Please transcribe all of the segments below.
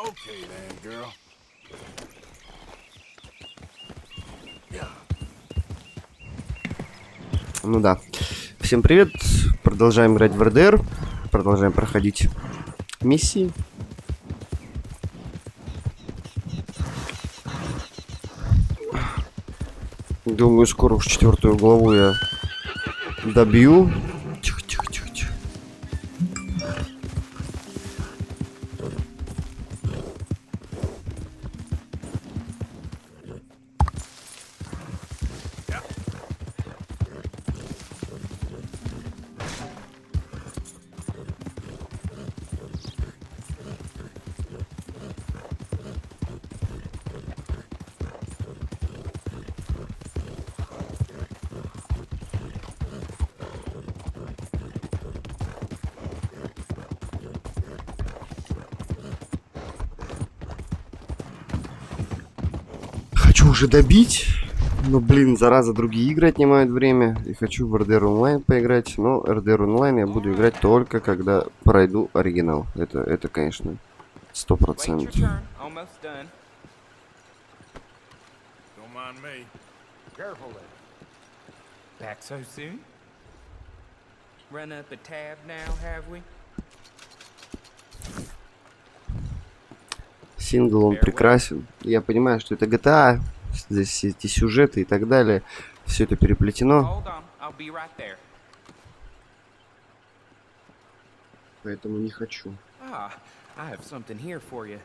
Okay then, girl. Ну да. Всем привет. Продолжаем играть в РДР. Продолжаем проходить миссии. Думаю, скоро уж 4-ю главу я добью. Тихо, тихо, тихо, тихо. Хочу уже добить, но, блин, зараза, другие игры отнимают время. И хочу в РДР онлайн поиграть, но РДР онлайн я буду играть только когда пройду оригинал. Это конечно, 100%. Back so soon? Run up a tab now, have we? Сингл, он прекрасен. Я понимаю, что это GTA, здесь все эти сюжеты и так далее. Все это переплетено. Поэтому не хочу. I have something here for you.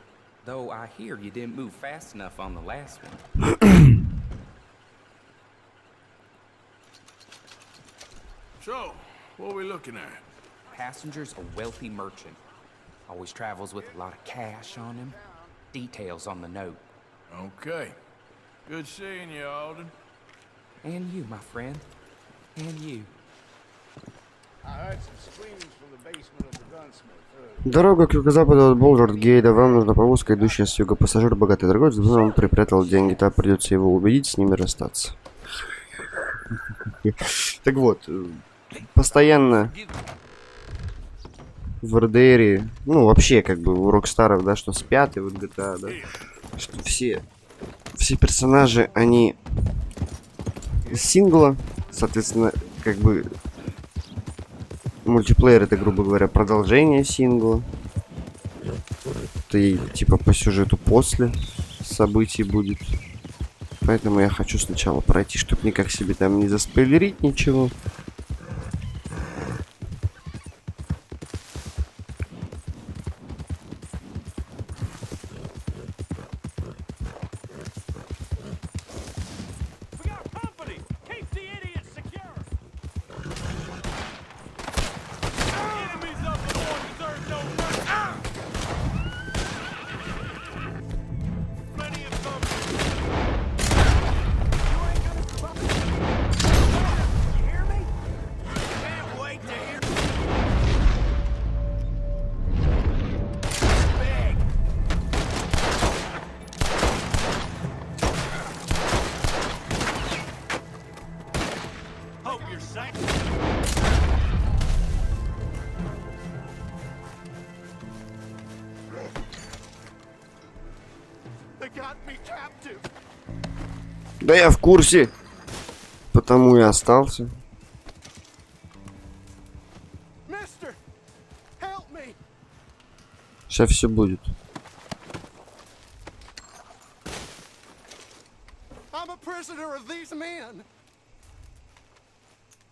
Though I hear you didn't move fast enough on the last one. So, what are we looking at? Passenger's a wealthy merchant. Always travels with a lot of cash on him. Details on the note. Okay. Good seeing you, Alden. And you, my friend. And you. I heard some screams from the basement of the gunsmith. Дорога к юго-западу от Болджард-Гейда. Вам нужна повозка, идущая с юга. Пассажир богатый торговец, он припрятал деньги. Так придется его убедить, с ними расстаться. Так вот, постоянно в РДРе, ну вообще как бы у Рокстаров, да, что с 5-й вот GTA, да, что все персонажи, они из сингла, соответственно, как бы мультиплеер это, грубо говоря, продолжение сингла. Ты типа по сюжету после событий будет. Поэтому я хочу сначала пройти, чтобы никак себе там не заспойлерить ничего. Да я в курсе, потому и остался. Сейчас все будет.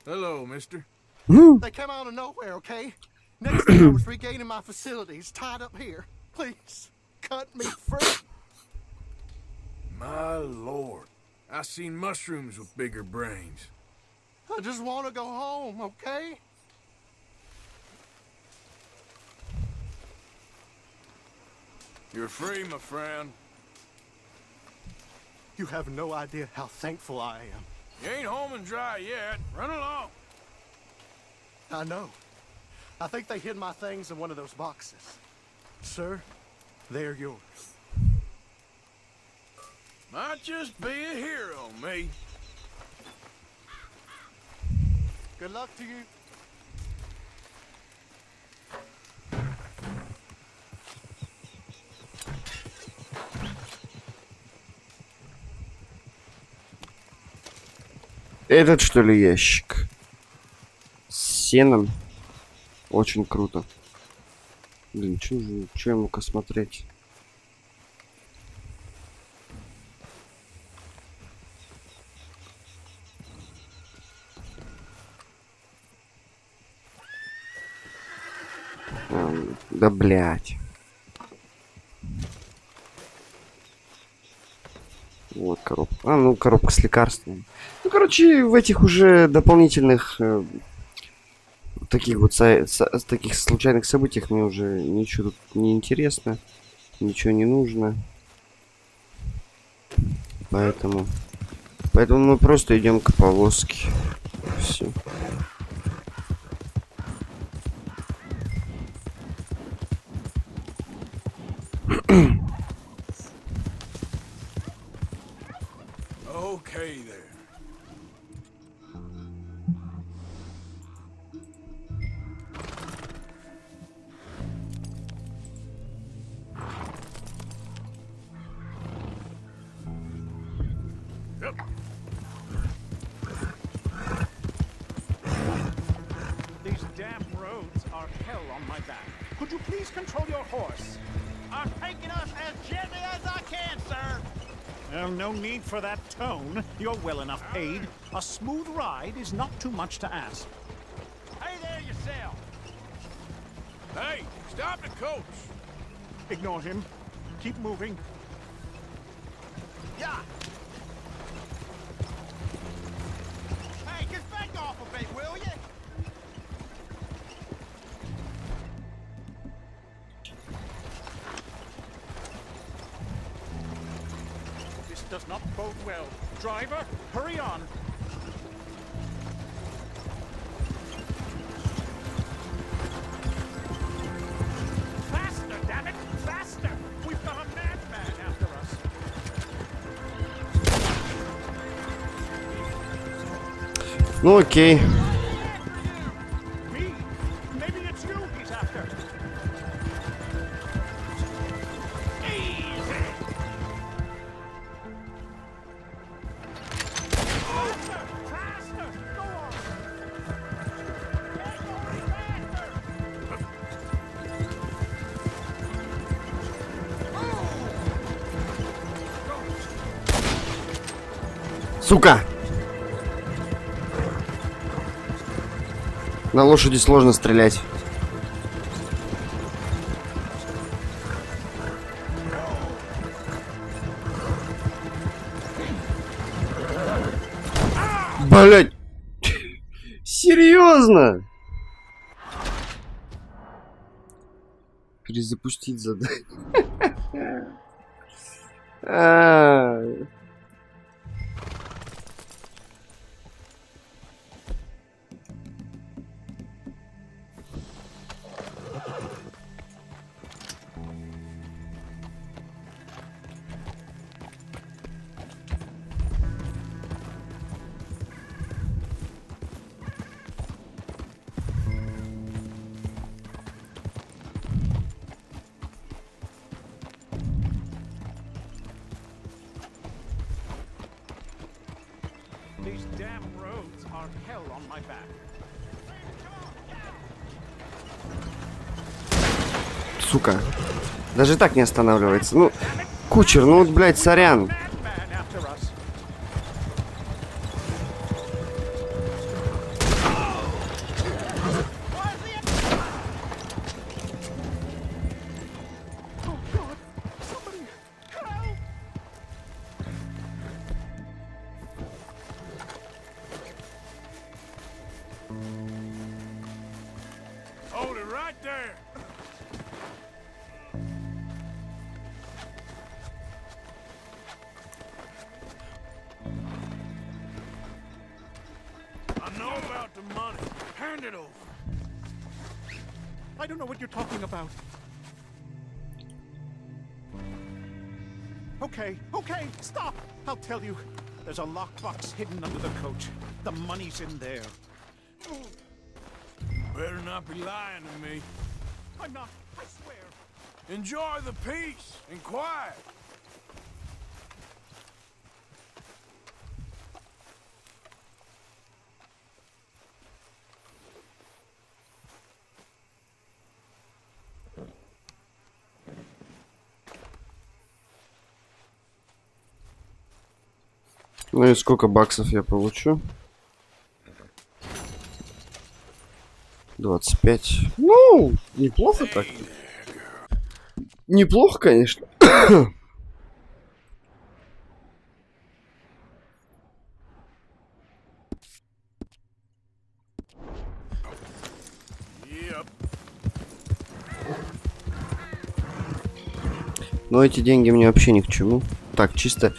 Hello, mister. They came out of nowhere, okay? Next thing I was regaining my facilities, tied up here. Please, cut me free. My lord. I seen mushrooms with bigger brains. I just want to go home, okay? You're free, my friend. You have no idea how thankful I am. You ain't home and dry yet. Run along. I know. I think they hid my things in one of those boxes. Sir, they're yours. Might just be a hero, me. Good luck to you. Этот, что ли, ящик? С сеном. Очень круто. Блин, чё я мог смотреть? Да блять. Вот коробка. А, ну коробка с лекарствами. Ну, короче, в этих уже дополнительных таких вот таких случайных событиях мне уже ничего тут не интересно, ничего не нужно. Поэтому мы просто идем к повозке. Все. Okay there. These damn roads are hell on my back. Could you please control your horse? I'm taking us as gently as I can, sir. Well, no need for that tone. You're well enough paid. A smooth ride is not too much to ask. Hey there yourself. Hey, stop the coach. Ignore him. Keep moving. Yeah. Hey, just back off a bit, will you? This does not bode well. Driver, hurry on. Faster, damn it! Faster! We've got a madman after us. Ну окей. Me? Maybe it's you he's after. Easy! Faster! Faster! Go on! Get going faster! Сука! На лошади сложно стрелять. Блять! Серьезно? Перезапустить задание. These damn roads are hell on my back. Сука. Даже так не останавливается. Ну, кучер, ну вот, блядь, сорян. Madman after us. Oh God! Somebody help! Hold it right there. I know about the money. Hand it over. I don't know what you're talking about. Okay, stop! I'll tell you. There's a lockbox hidden under the coach. The money's in there. Better not be lying to me. I'm not, I swear. Enjoy the peace and quiet. Ну и сколько баксов я получу? 25. Ну, неплохо так. Неплохо, конечно. Но эти деньги мне вообще ни к чему. Так, чисто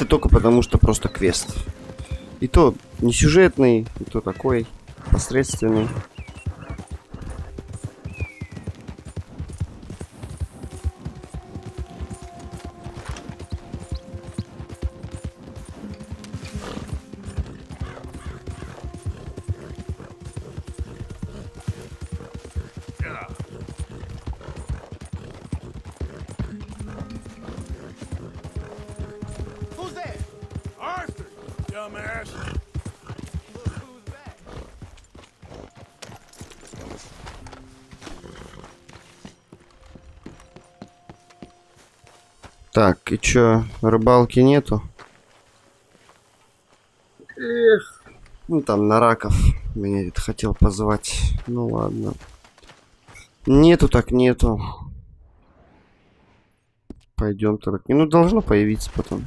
только потому, что просто квест. И то не сюжетный, и то такой посредственный. Who's that? Arthur, dumbass. Look who's back. Так, и чё, рыбалки нету? Эх. Ну там на раков меня это хотел позвать. Ну ладно. Нету так нету. Пойдем так. Ну должно появиться потом.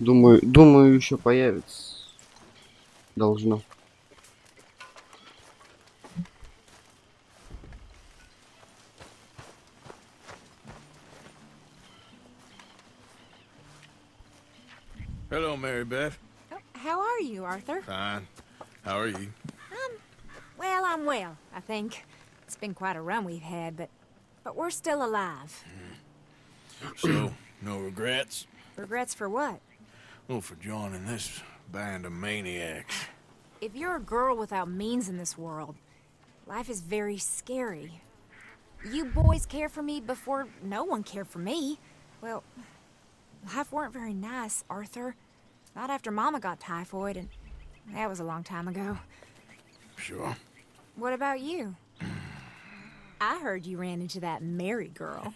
Думаю, еще появится. Должно. Hello, Mary Beth. Oh, how are you, Arthur? Fine. How are you? Well, I'm well, I think. It's been quite a run we've had, but we're still alive. So, no regrets? Regrets for what? Well, for joining this band of maniacs. If you're a girl without means in this world, life is very scary. You boys cared for me before no one cared for me. Well, life weren't very nice, Arthur. Not after Mama got typhoid, and that was a long time ago. Sure. What about you? I heard you ran into that Mary girl.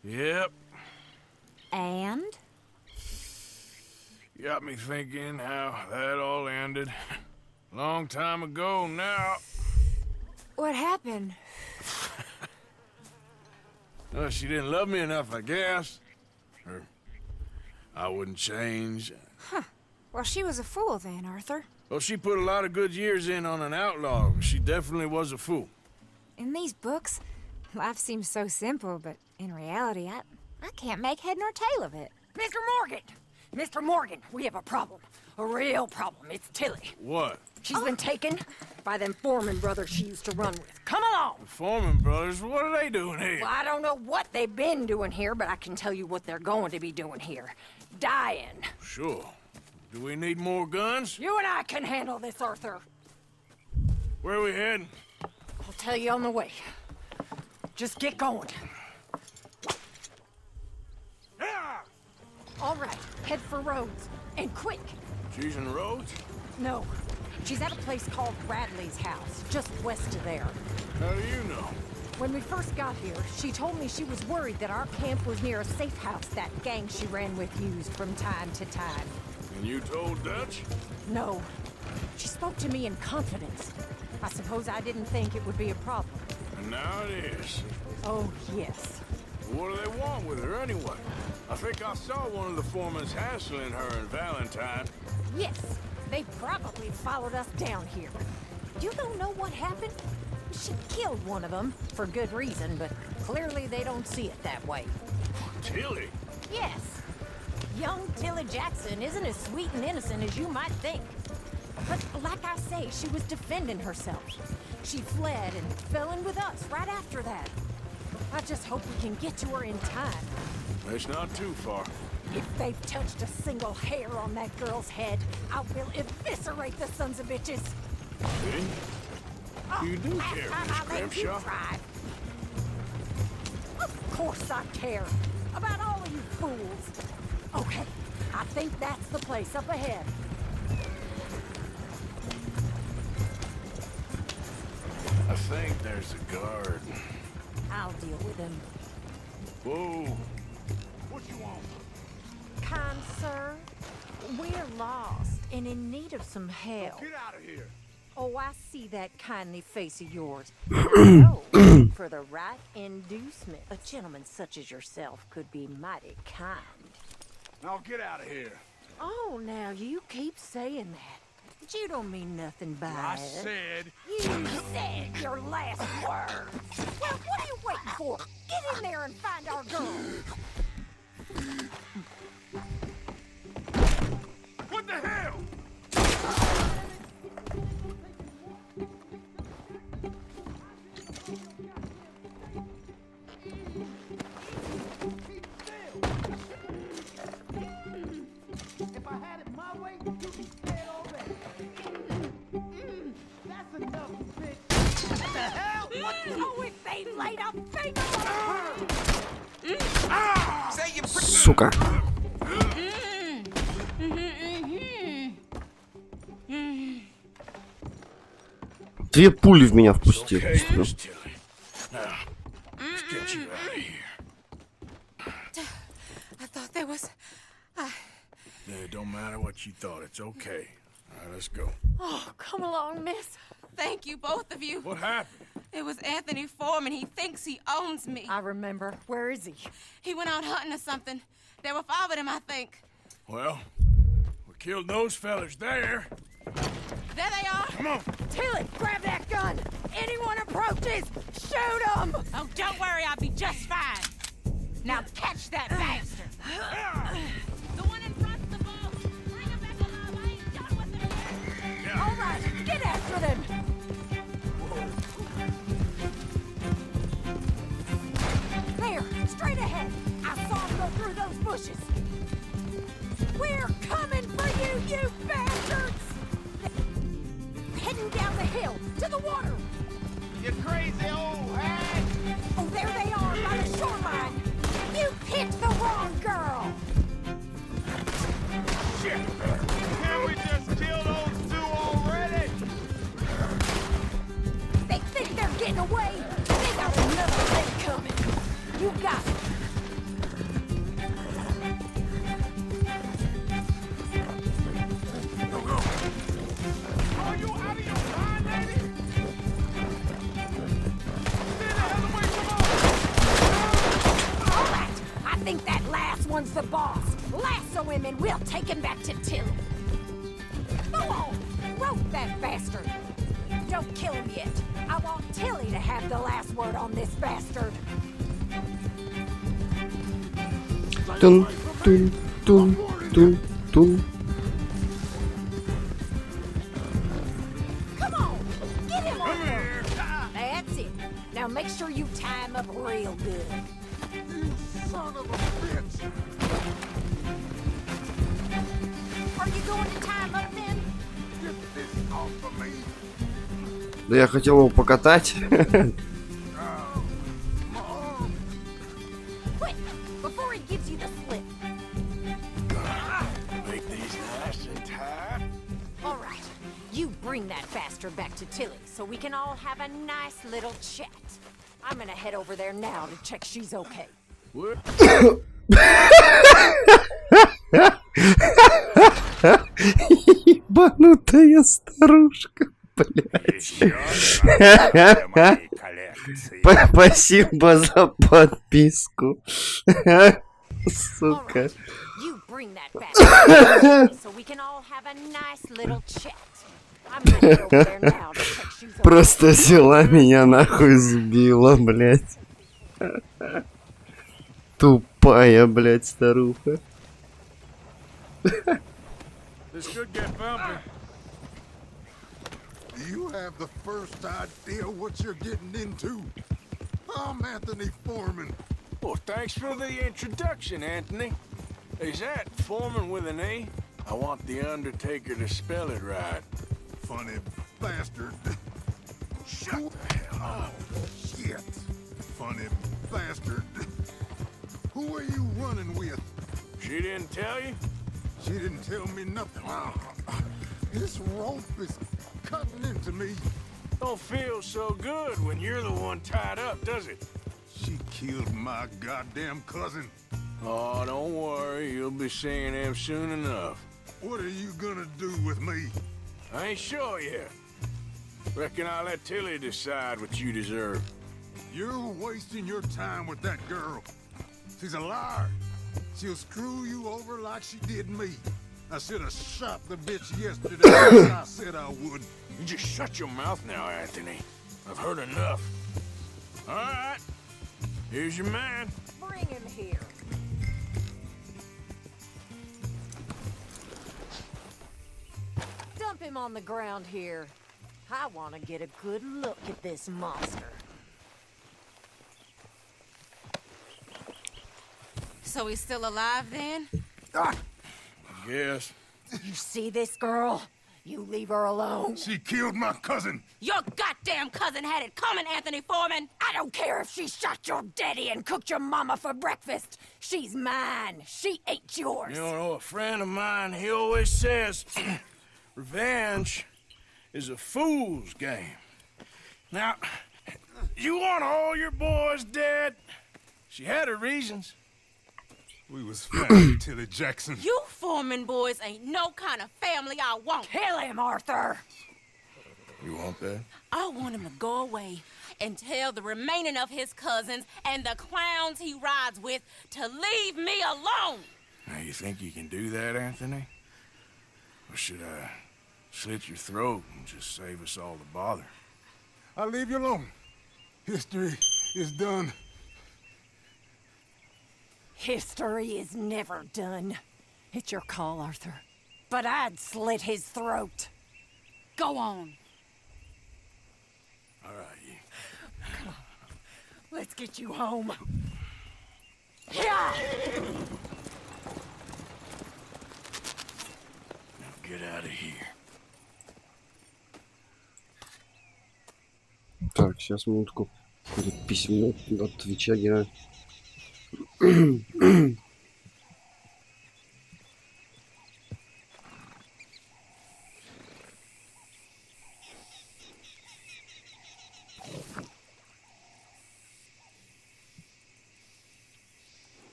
Yep. And? Got me thinking how that all ended. Long time ago now. What happened? Well, she didn't love me enough, I guess. Or I wouldn't change. Well, she was a fool then, Arthur. Well, she put a lot of good years in on an outlaw. She definitely was a fool. In these books, life seems so simple, but in reality, I can't make head nor tail of it. Mr. Morgan! Mr. Morgan, we have a problem. A real problem. It's Tilly. What? She's been taken by them Foreman brothers she used to run with. Come along! The Foreman brothers, what are they doing here? Well, I don't know what they've been doing here, but I can tell you what they're going to be doing here. Dying. Sure. Do we need more guns? You and I can handle this, Arthur. Where are we heading? I'll tell you on the way. Just get going. All right, head for Rhodes. And quick. She's in Rhodes? No, she's at a place called Bradley's house, just west of there. How do you know? When we first got here, she told me she was worried that our camp was near a safe house that gang she ran with used from time to time. And you told Dutch? No, she spoke to me in confidence. I suppose I didn't think it would be a problem. And now it is. Oh, yes. What do they want with her anyway? I think I saw one of the foremans hassling her and Valentine. Yes, they probably followed us down here. You don't know what happened? She killed one of them, for good reason, but clearly they don't see it that way. Tilly? Yes. Young Tilly Jackson isn't as sweet and innocent as you might think. But like I say, she was defending herself. She fled and fell in with us right after that. I just hope we can get to her in time. It's not too far. If they've touched a single hair on that girl's head, I will eviscerate the sons of bitches. See? You do care, Miss Grimshaw. Of course I care. About all of you fools. Okay, I think that's the place up ahead. I think there's a guard. I'll deal with him. Whoa. What you want? Kind sir, we're lost and in need of some help. Get out of here. Oh, I see that kindly face of yours. No, for the right inducement, a gentleman such as yourself could be mighty kind. Now get out of here. Oh, now you keep saying that. But you don't mean nothing by I it. said. You said your last words. Well, what are you waiting for? Get in there and find our girl. What the hell? If I had it my way, you'd be dead already. That's enough, bitch. What the hell? What? Oh, if they laid a finger on her! Say you Сука. Две пули в меня впустили. Okay, Miss Tilly. Now, let's get you out of here. I thought there was... Yeah, it don't matter what you thought. It's okay. All right, let's go. Oh, come along, miss. Thank you, both of you. What happened? It was Anthony Foreman. He thinks he owns me. I remember. Where is he? He went out hunting or something. There were 5 of them, I think. Well, we killed those fellas there. There they are. Come on. Tilly, grab that gun! Anyone approaches, shoot them! Oh, don't worry. I'll be just fine. Now catch that bastard! The one in front's the boss. Bring him back alive. I ain't done with him yet. All right, get after them! There, straight ahead! I saw him go through those bushes! We're coming for you, you bastards! Heading down the hill, to the water! You crazy old hag! Oh, there they are, by the shoreline! You picked the wrong girl! Shit. Can't we just kill those 2 already? They think they're getting away! They got another thing coming! You got it! Go, go. Are you out of your mind, lady? Stay the hell away from us! All right, I think that last one's the boss. Lasso him and we'll take him back to Tilly. Go on, rope that bastard. Don't kill him yet. I want Tilly to have the last word on this bastard. Тун, тун, тун, тун, тун. Come on, get him on there. That's it. Now make sure you tie him up real good. You son of a bitch! Are you going to tie him up then? Get this off of me! Да я хотел его покатать. Quick, before he gives you the slip. Make these nice and tight. All right, you bring that bastard back to Tilly so we can all have a nice little chat. I'm gonna head over there now to check she's okay. What? Ебанутая старушка, блядь. Спасибо за подписку. Сука. You bring that bastard so we can all have a nice little chat. I'm gonna head over there now to check she's okay. Просто взяла меня нахуй сбила, блядь. Тупая, блядь, старуха. This could get bumpy. You have the first idea what you're getting into. I'm Anthony Foreman. Well, thanks for the introduction, Anthony. Is that Foreman with an A? I want the Undertaker to spell it right. Funny bastard. Shut the hell up. Shit. Funny bastard. Who are you running with? She didn't tell you? She didn't tell me nothing. This rope is cutting into me. Don't feel so good when you're the one tied up, does it? She killed my goddamn cousin. Oh, don't worry. You'll be seeing him soon enough. What are you gonna do with me? I ain't sure yet. Reckon I'll let Tilly decide what you deserve. You're wasting your time with that girl. She's a liar. She'll screw you over like she did me. I should have shot the bitch yesterday as I said I would. You just shut your mouth now, Anthony. I've heard enough. All right. Here's your man. Bring him here. Dump him on the ground here. I want to get a good look at this monster. So he's still alive then? I guess. You see this girl? You leave her alone. She killed my cousin. Your goddamn cousin had it coming, Anthony Foreman! I don't care if she shot your daddy and cooked your mama for breakfast. She's mine. She ate yours. You know, a friend of mine, he always says, revenge is a fool's game. Now, you want all your boys dead? She had her reasons. We was family, Tilly Jackson. You Foreman boys ain't no kind of family I want. Kill him, Arthur. You want that? I want him to go away and tell the remaining of his cousins and the clowns he rides with to leave me alone. Now, you think you can do that, Anthony? Or should I slit your throat and just save us all the bother? I'll leave you alone. History is done. History is never done. It's your call, Arthur. But I'd slit his throat. Go on. All right, you. Come on. Let's get you home. Yeah! Now get out of here. Так, сейчас минутку. Будет письмо от Твича Гера.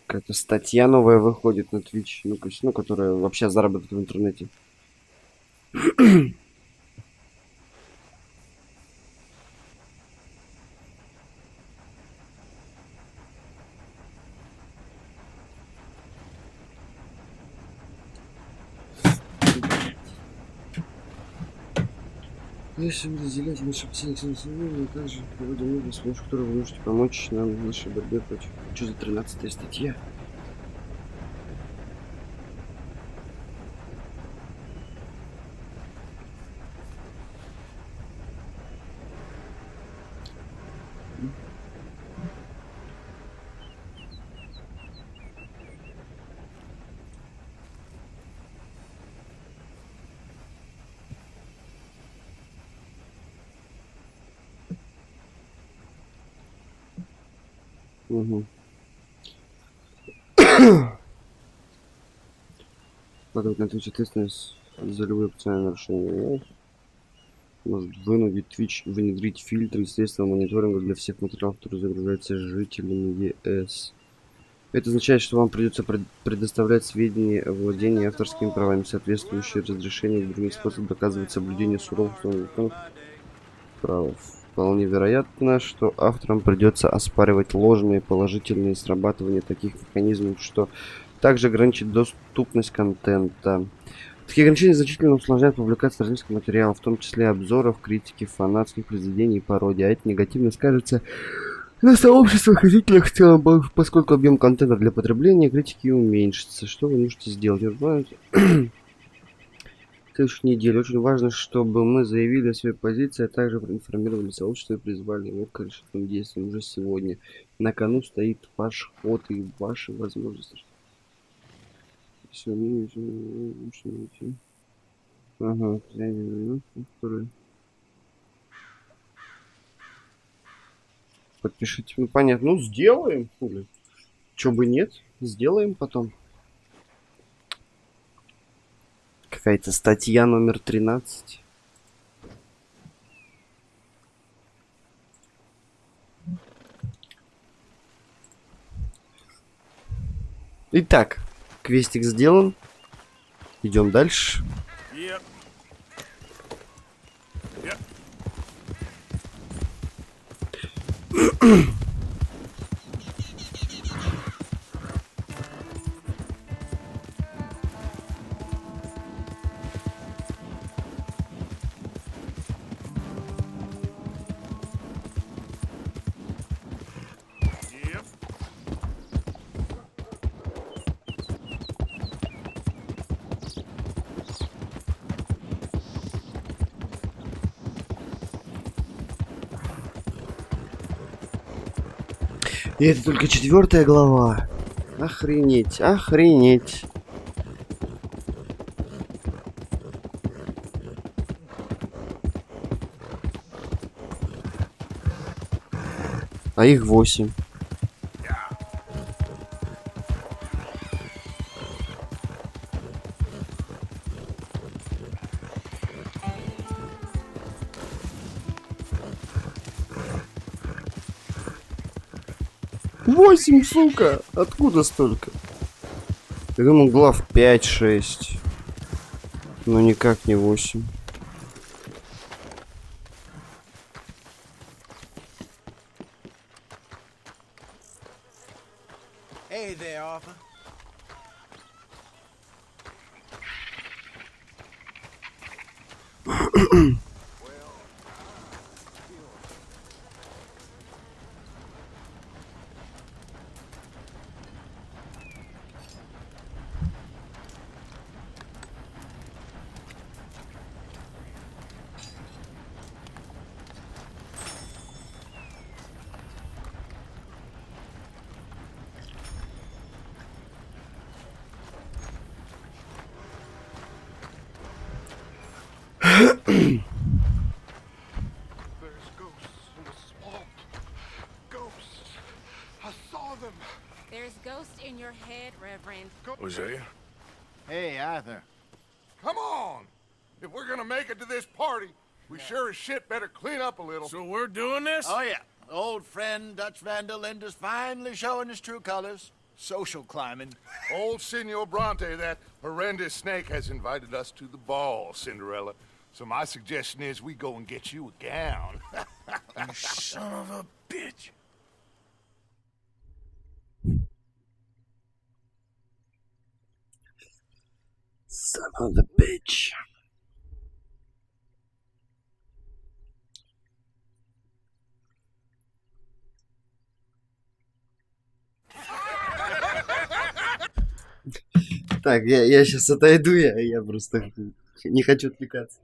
Какая-то статья новая выходит на Twitch, ну, которая вообще заработает в интернете. Если вы разделяете наши психические населения, а также проводим много, с помощью которого вы можете помочь нам в нашей борьбе против... Что за 13-я статья? Угу. Подать на Twitch ответственность за любые потенциальные нарушения. Может вынудить Twitch внедрить фильтры и средства мониторинга для всех материалов, которые загружаются жителями ЕС. Это означает, что вам придется предоставлять сведения о владении авторскими правами, соответствующие разрешения и другие способы доказывать соблюдение суровых прав. Вполне вероятно, что авторам придется оспаривать ложные положительные срабатывания таких механизмов, что также ограничит доступность контента. Такие ограничения значительно усложняют публикацию различных материалов, в том числе обзоров, критики, фанатских произведений и пародий, а это негативно скажется на сообществах и зрителях в целом, поскольку объем контента для потребления критики уменьшится. Что вы можете сделать? В следующую неделю очень важно, чтобы мы заявили о своей позиции, а также проинформировали сообщество и призвали его к решительным действиям уже сегодня. На кону стоит ваш ход и ваши возможности. Все, ага, подпишите. Ну понятно, ну сделаем. Чё бы нет, сделаем потом. Какая-то статья номер 13. Итак, квестик сделан. Идем дальше. Yep. Yep. Yep. И это только 4-я глава. Охренеть, охренеть. А их 8. Восемь, сука! Откуда столько? Я думал, глав 5-6. Но никак не 8. Hey there, Arthur. There's ghosts in the swamp. Ghosts. I saw them. There's ghosts in your head, Reverend. Was that? Hey, Arthur. Come on. If we're gonna make it to this party, we sure as shit better clean up a little. So we're doing this? Oh, yeah. Old friend Dutch Van der Linde's finally showing his true colors. Social climbing. Old Senor Bronte, that horrendous snake, has invited us to the ball, Cinderella. So my suggestion is we go and get you a gown. You son of a bitch. Son of a bitch. Так, я сейчас отойду, я просто не хочу отвлекаться.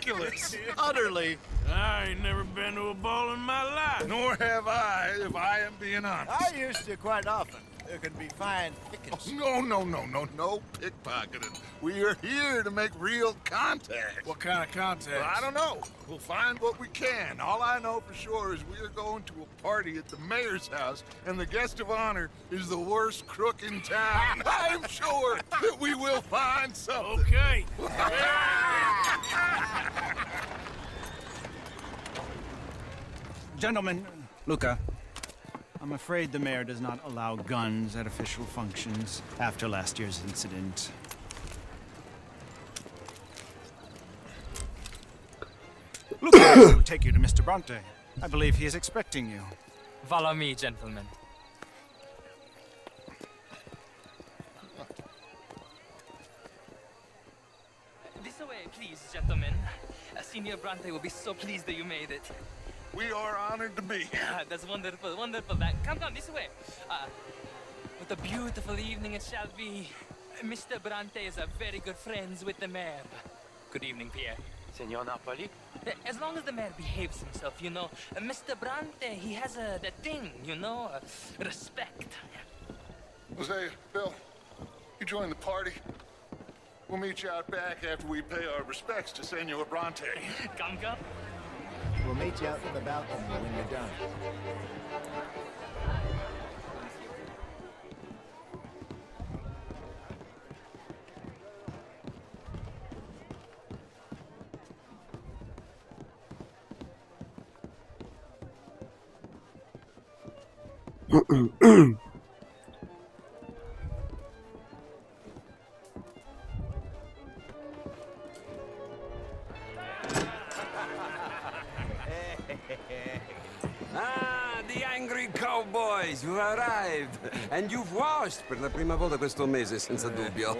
ridiculous. Utterly. I ain't never been to a ball in my life. Nor have I, if I am being honest. I used to quite often. There can be fine pickings. No pickpocketing. We are here to make real contact. What kind of contact? Well, I don't know. We'll find what we can. All I know for sure is we are going to a party at the mayor's house, and the guest of honor is the worst crook in town. I'm sure that we will find something. Okay. Gentlemen, Luca, I'm afraid the mayor does not allow guns at official functions after last year's incident. Luca, I will take you to Mr. Bronte. I believe he is expecting you. Follow me, gentlemen. This way, please, gentlemen. Senior Bronte will be so pleased that you made it. We are honored to be here. That's wonderful, wonderful. Come this way. What a beautiful evening it shall be. Mr. Bronte is a very good friends with the mayor. Good evening, Pierre. Senor Napoli? As long as the mayor behaves himself, you know. Mr. Bronte, he has that thing, you know, respect. Jose, Bill, you join the party. We'll meet you out back after we pay our respects to Senor Bronte. Come. We'll meet you out in the balcony when you're done. The angry cowboys, you've arrived. And you've washed per la prima volta questo mese, senza dubbio.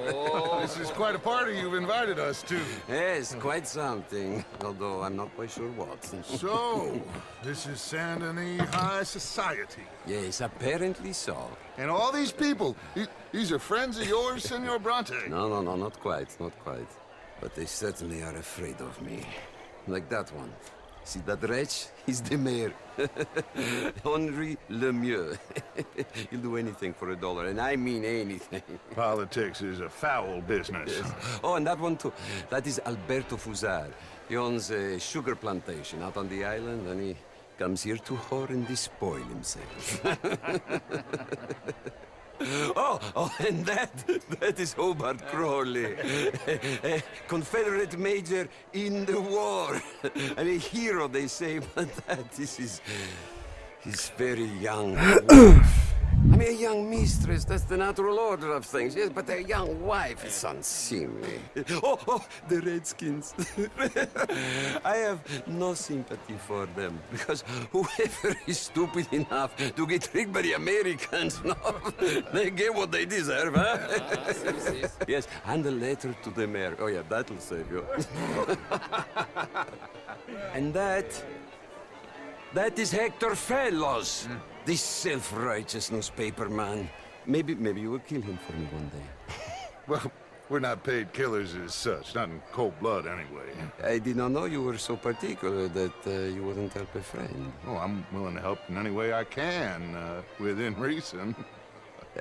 This is quite a party you've invited us to. Yes, quite something. Although I'm not quite sure what. So, this is Saint Denis High Society. Yes, apparently so. And all these people, these are friends of yours, Senor Bronte? No, not quite. But they certainly are afraid of me. Like that one. See that wretch? He's the mayor. Henri Lemieux. He'll do anything for $1, and I mean anything. Politics is a foul business. Yes. Oh, and that one too. That is Alberto Fusar. He owns a sugar plantation out on the island, and he comes here to whore and despoil himself. Oh, and that is Hobart Crawley, a Confederate major in the war, and a hero, they say, but he's very young. I mean, a young mistress, that's the natural order of things, yes, but a young wife, it's unseemly. Oh, the Redskins. I have no sympathy for them, because whoever is stupid enough to get tricked by the Americans, no, they get what they deserve, huh? Yes, and a letter to the mayor. Oh, yeah, that'll save you. And that is Hector Fellows. This self-righteous newspaper man. Maybe you will kill him for me one day. Well, we're not paid killers as such, not in cold blood anyway. I did not know you were so particular that you wouldn't help a friend. Oh, I'm willing to help in any way I can, within reason.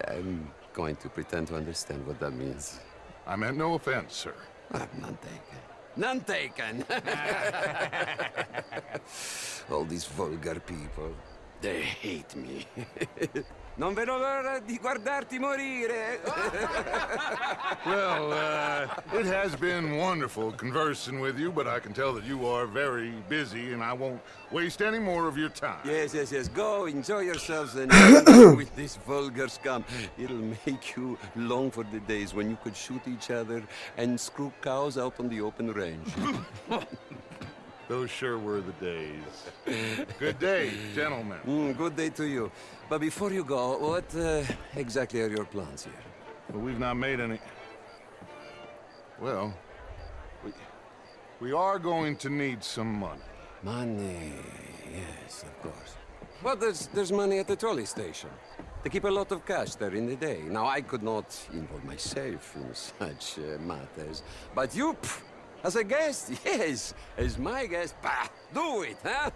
I'm going to pretend to understand what that means. I meant no offense, sir. None taken. None taken! All these vulgar people. They hate me. Non vedo l'ora di guardarti morire. Well, it has been wonderful conversing with you, but I can tell that you are very busy, and I won't waste any more of your time. Yes. Go, enjoy yourselves, and with this vulgar scum. It'll make you long for the days when you could shoot each other and screw cows out on the open range. Those sure were the days. Good day, gentlemen. Good day to you. But before you go, what exactly are your plans here? Well, we've not made any... Well, we are going to need some money. Money, yes, of course. Well, there's money at the trolley station. They keep a lot of cash there in the day. Now, I could not involve myself in such matters. But you, As a guest? Yes. As my guest? Bah, do it, huh?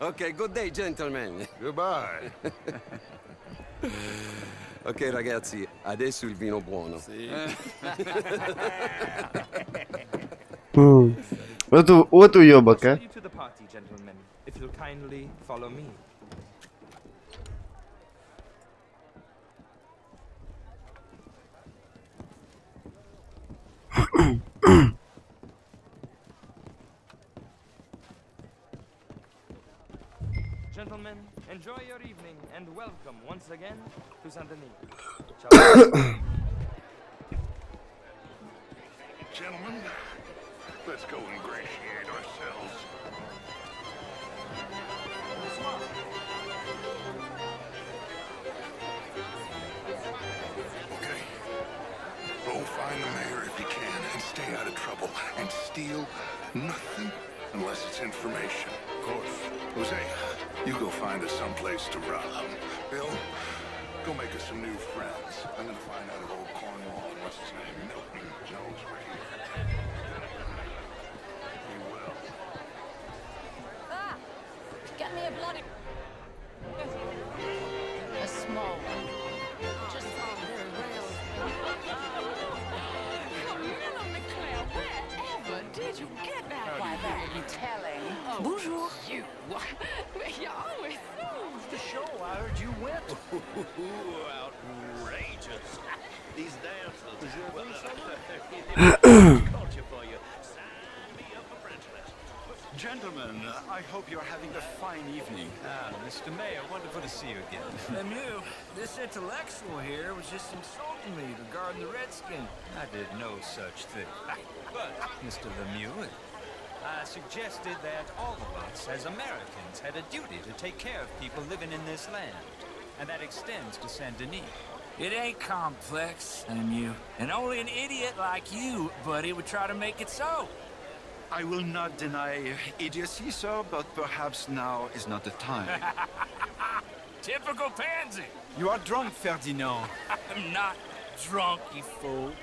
Okay, good day, gentlemen. Goodbye. Ok, ragazzi, adesso il vino buono. Вот уёбок, а. To the party, gentlemen, if you'll kindly follow me. Gentlemen, enjoy your evening and welcome once again to Saint Denis. Gentlemen, let's go ingratiate ourselves. Okay. Go find the mayor if you can and stay out of trouble. And steal nothing unless it's information. Of course. Jose, you go find us someplace to rob. Bill, go make us some new friends. I'm gonna find out if old Cornwall and what's his name, Milton, knows we're here. He will. Ah! Get me a bloody... A small one. Just on their rails. Camilla McClare, wherever did you get that? Why, that would be telling. Oh, Bonjour. You. You're always The show, I heard you went. Outrageous. These dancers. Culture for you. Sign me up for French lessons. Gentlemen, I hope you're having a fine evening. Ah, Mr. Mayor, wonderful to see you again. Lemieux, this intellectual here was just insulting me regarding the Redskin. I did no such thing. But, Mr. Lemieux, I suggested that all of us as Americans had a duty to take care of people living in this land. And that extends to Saint Denis. It ain't complex, Lemieux. And only an idiot like you, buddy, would try to make it so. I will not deny idiocy, sir, but perhaps now is not the time. Typical pansy. You are drunk, Ferdinand. I'm not drunk, you fool.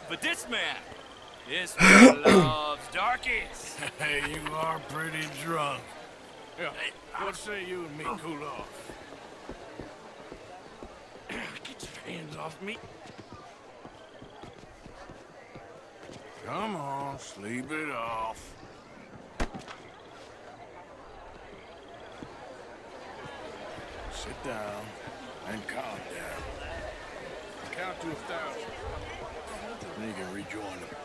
But this man loves darkies. Hey, you are pretty drunk. Yeah, what say you and me cool off? Get your hands off me. Come on, sleep it off. Sit down and calm down. Count to 1,000. Then you can rejoin them.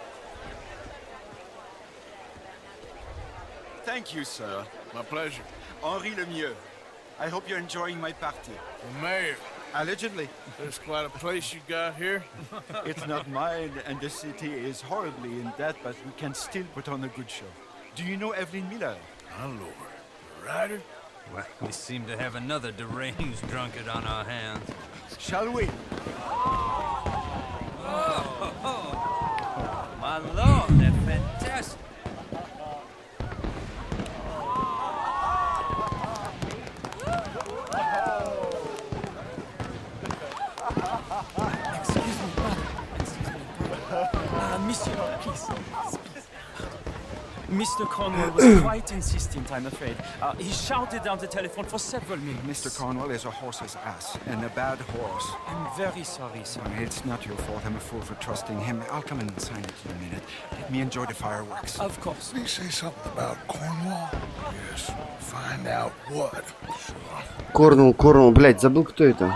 Thank you, sir. My pleasure. Henri Lemieux. I hope you're enjoying my party. The mayor. Allegedly. There's quite a place you got here. It's not mine, and the city is horribly in debt, but we can still put on a good show. Do you know Evelyn Miller? My lord. The writer? Well, we seem to have another deranged drunkard on our hands. Shall we? My lord, they're fantastic. Monsieur, please. Mr. Cornwall was quite insistent, I'm afraid. He shouted down the telephone for several minutes. Mr. Cornwall is a horse's ass, and a bad horse. I'm very sorry, sir. It's not your fault. I'm a fool for trusting him. I'll come in and sign it in a minute. Let me enjoy the fireworks. Of course. Did he say something about Cornwall? Yes. Find out what. Корнвелл, блядь, забыл, кто это.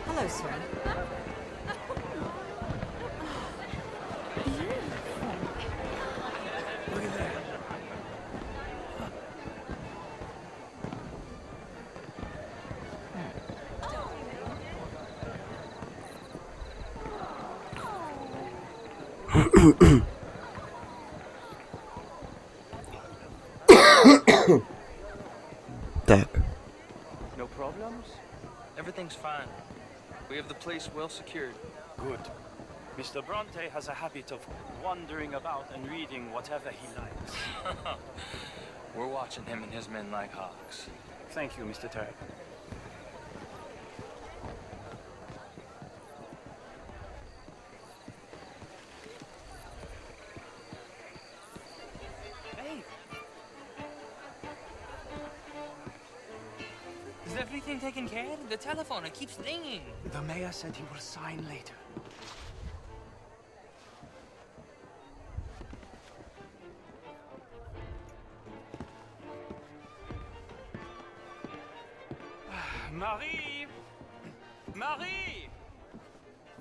Hello, sir. Look at that. Так. No problems? Everything's fine. We have the place well secured. Good. Mr. Bronte has a habit of wandering about and reading whatever he likes. We're watching him and his men like hawks. Thank you, Mr. Turk. Hey! Is everything taken care of? The telephone, it keeps ringing. The mayor said he will sign later. Marie! Marie!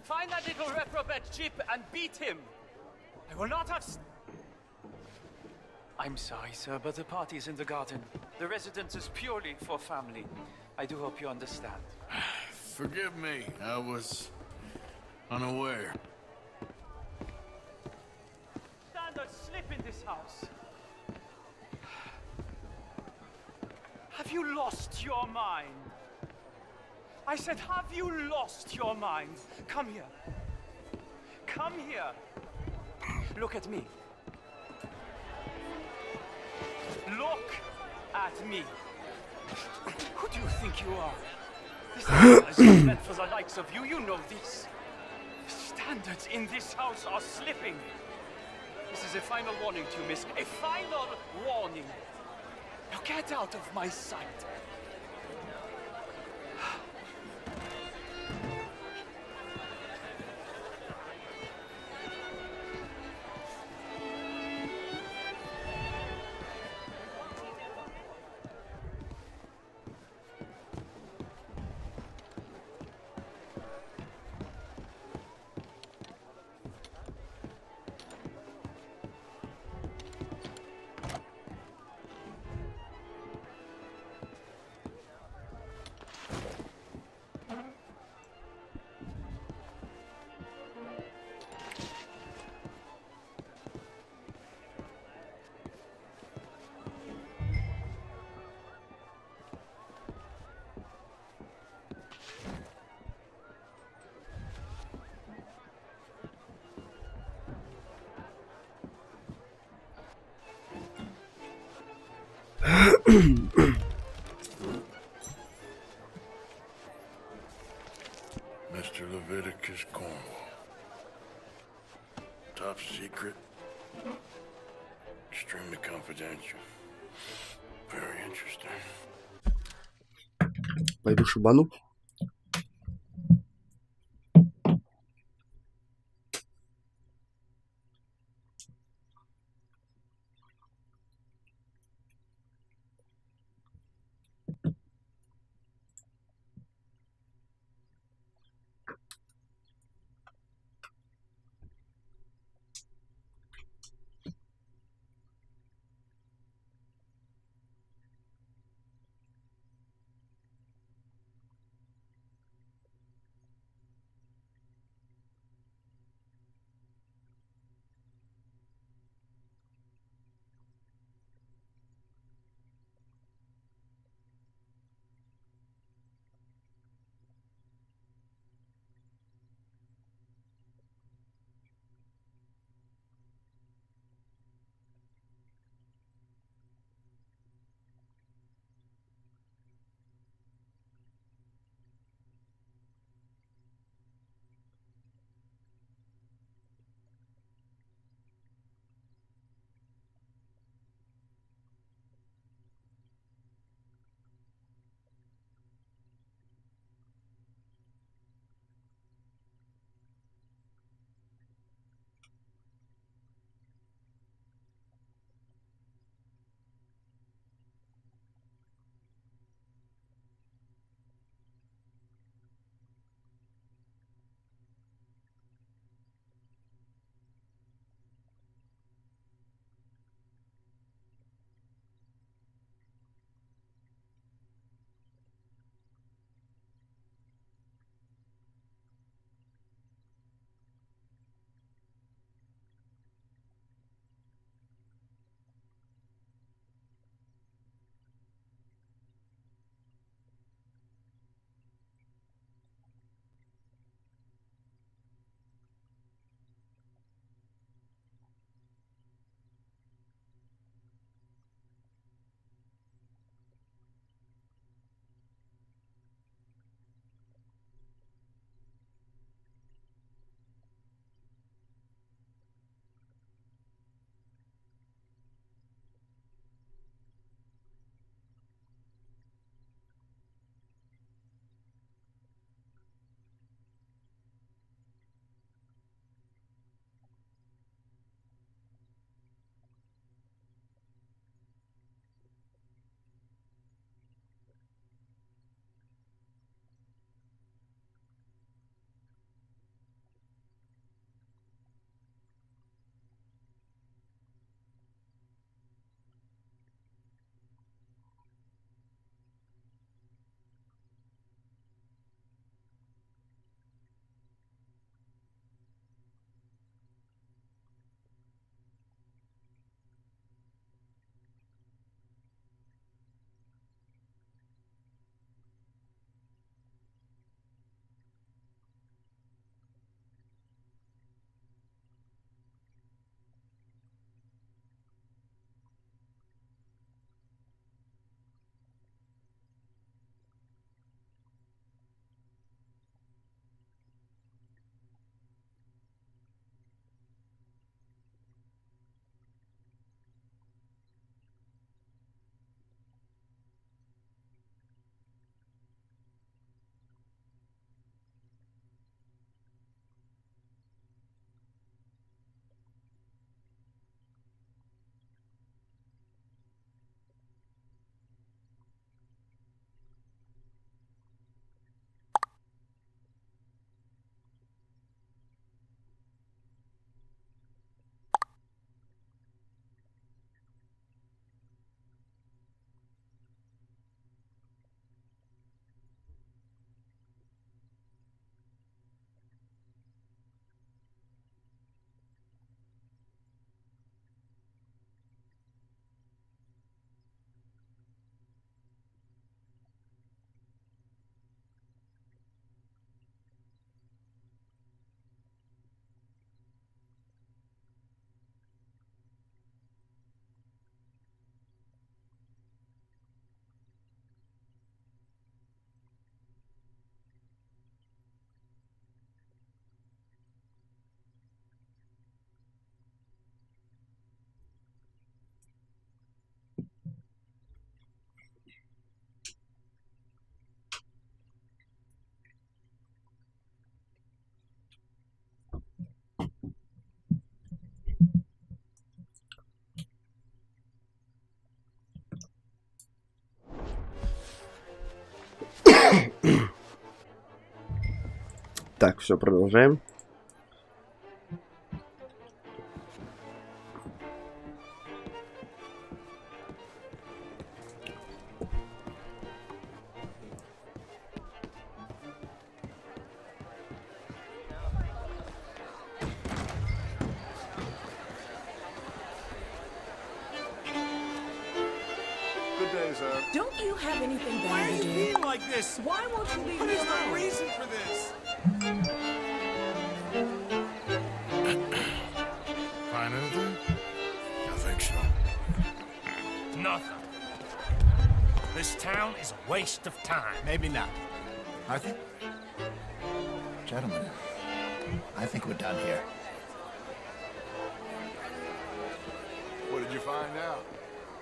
Find that little reprobate Chip and beat him! I will not have... I'm sorry, sir, but the party is in the garden. The residence is purely for family. I do hope you understand. Forgive me, I was unaware. Standards slip in this house. Have you lost your mind? I said, have you lost your mind? Come here. Come here. Look at me. Look at me. Who do you think you are? This area is not meant for the likes of you. You know this. Standards in this house are slipping. This is a final warning to you, miss. A final warning. Now get out of my sight. Mr. Leviticus Cornwall. Top secret. Extremely confidential. Very interesting. Пойду шибану. Так, все, продолжаем. Good day, sir. Don't you have anything Why better are to you do? being like this? Why won't you leave What me is the alone? reason for this? Find anything? I think so. Nothing. This town is a waste of time. Maybe not. Arthur? Gentlemen, I think we're done here. What did you find out?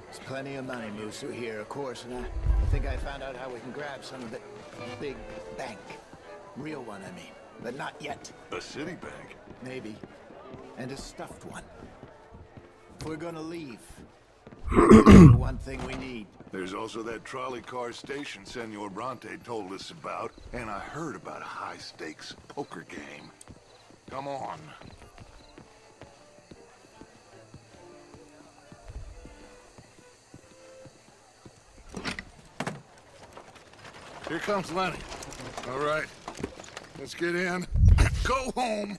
There's plenty of money moves through here, of course, and I think I found out how we can grab some of it. Big bank. Real one, I mean. But not yet. A city bank? Maybe. And a stuffed one. If we're gonna leave, the one thing we need. There's also that trolley car station Senor Bronte told us about, and I heard about a high-stakes poker game. Come on. Here comes Lenny. All right, let's get in. Go home.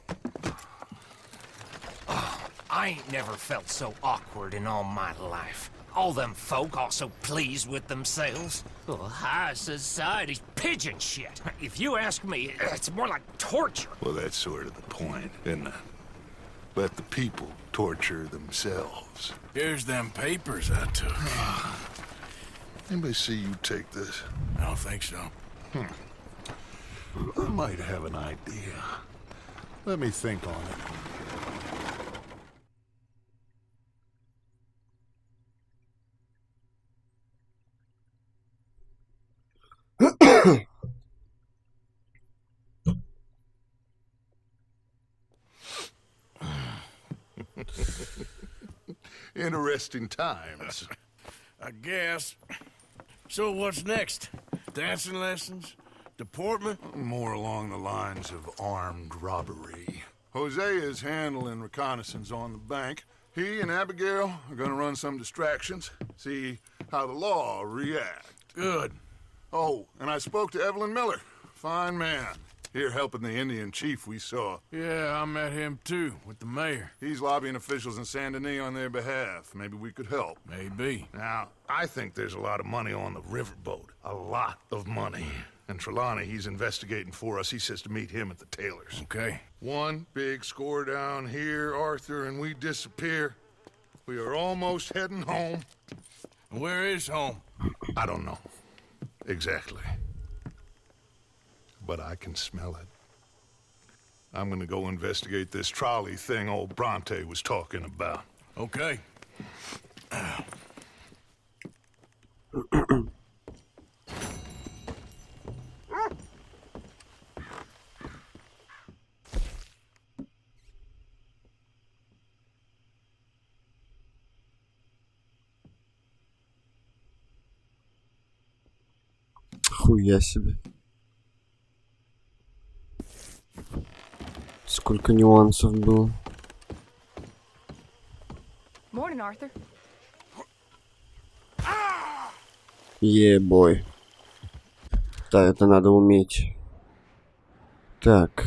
I ain't never felt so awkward in all my life. All them folk all so pleased with themselves. Oh, high society's pigeon shit. If you ask me, it's more like torture. Well, that's sort of the point, isn't it? Let the people torture themselves. Here's them papers I took. Anybody see you take this? I don't think so. I might have an idea. Let me think on it. Interesting times. I guess. So what's next? Dancing lessons? Deportment? More along the lines of armed robbery. Jose is handling reconnaissance on the bank. He and Abigail are gonna run some distractions, see how the law react. Good. Oh, and I spoke to Evelyn Miller. Fine man. Here helping the Indian chief we saw. Yeah, I met him too, with the mayor. He's lobbying officials in Saint Denis on their behalf. Maybe we could help. Maybe. Now, I think there's a lot of money on the riverboat. A lot of money. And Trelawney, he's investigating for us. He says to meet him at the Taylor's. Okay. One big score down here, Arthur, and we disappear. We are almost heading home. Where is home? I don't know. Exactly. But I can smell it. I'm gonna go investigate this trolley thing old Bronte was talking about. Okay. Хуя себе. Сколько нюансов было. Morning, Arthur. Ебой. Да, это надо уметь. Так.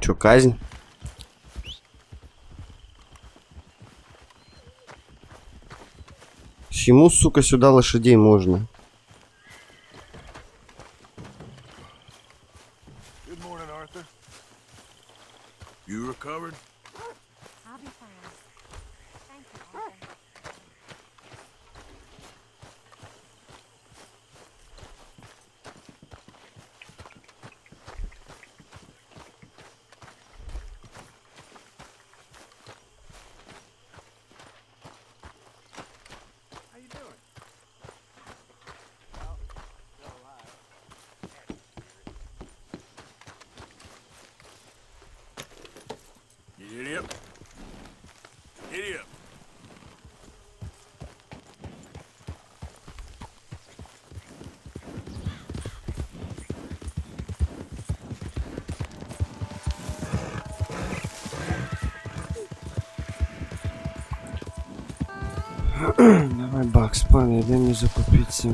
Чё, казнь? Чему, сука, сюда лошадей можно? Good morning, Arthur. You recovered? I'll be fine. Thank you, Arthur. How you doing? Давай, Бакс, пан, дай мне закупиться.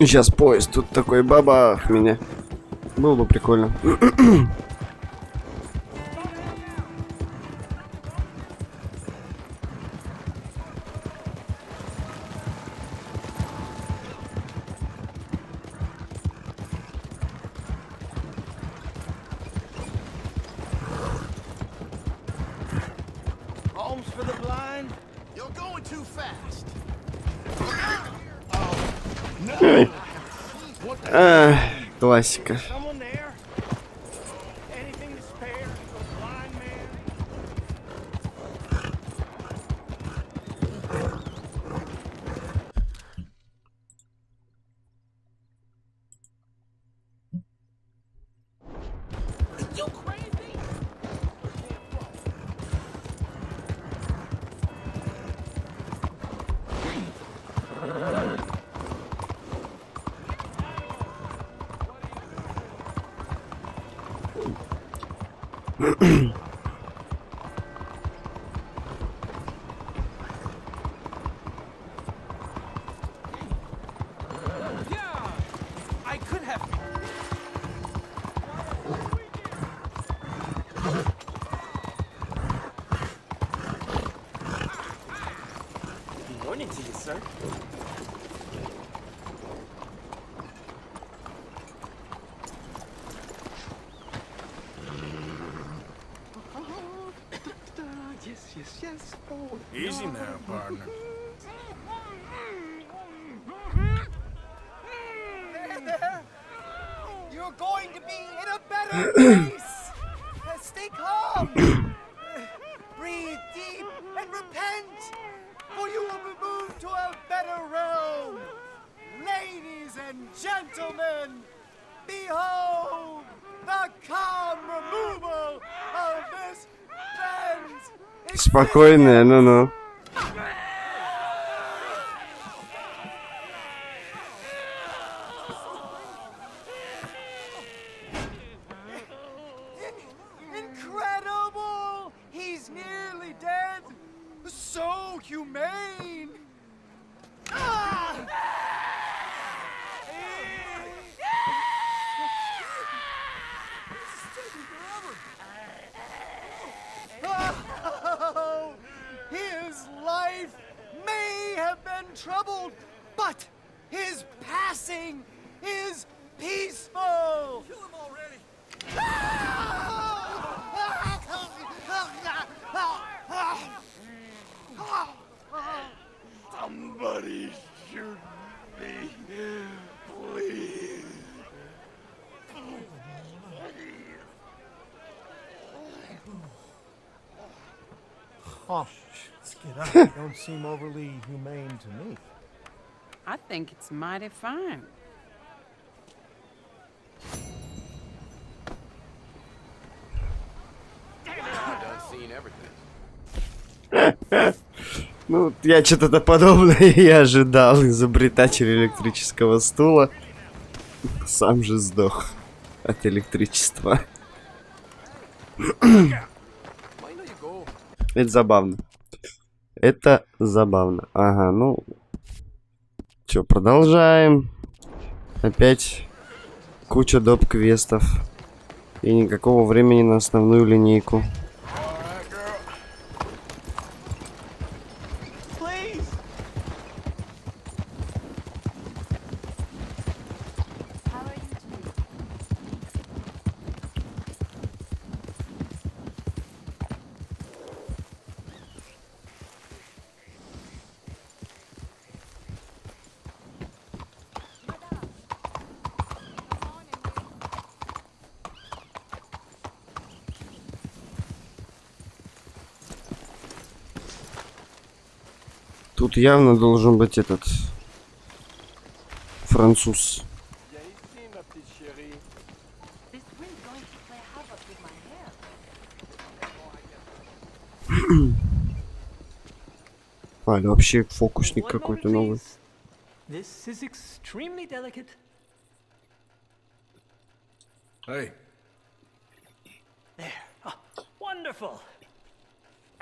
Сейчас поезд тут такой бабах меня. Было бы прикольно. Homes for the blind? You're going too fast. Классика. I could have. Good morning to you, sir. Yes. Oh, Easy now, partner. There. You're going to be in a better place. Stay calm. Breathe deep and repent, for you will be moved to a better realm. Ladies and gentlemen, behold the calm removal of this fence. Спокойная, ну-ну. Incredible! He's nearly dead. So humane. Oh, his life may have been troubled, but his passing is peaceful. Kill him already. Somebody shoot me, please. Oh, let's get up. Don't seem overly humane to me. I think it's mighty fine. Ну, я что-то подобное и ожидал. Изобретатель электрического стула сам же сдох от электричества. Это забавно. Это забавно. Ага, ну... Чё, продолжаем. Опять куча доп-квестов. И никакого времени на основную линейку. Тут явно должен быть этот француз. А, или вообще фокусник какой-то новый. This is extremely delicate. Hey. There. Ah, wonderful.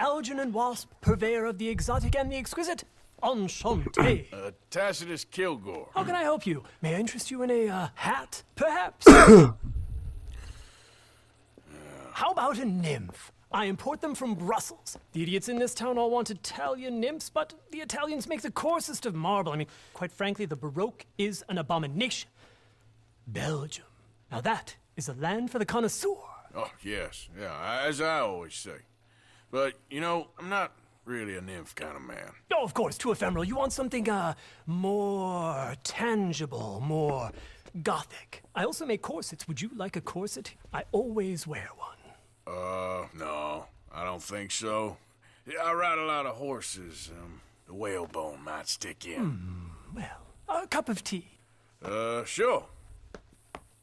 Algernon Wasp, purveyor of the exotic and the exquisite. Enchanté. Tacitus Kilgore. How can I help you? May I interest you in a hat, perhaps? How about a nymph? I import them from Brussels. The idiots in this town all want Italian nymphs, but the Italians make the coarsest of marble. I mean, quite frankly, the Baroque is an abomination. Belgium. Now that is a land for the connoisseur. Oh, yes. Yeah, as I always say. But, you know, I'm not really a nymph kind of man. Oh, of course, too ephemeral. You want something, more tangible, more gothic. I also make corsets. Would you like a corset? I always wear one. No, I don't think so. I ride a lot of horses. The whalebone might stick in. Well, a cup of tea. Sure.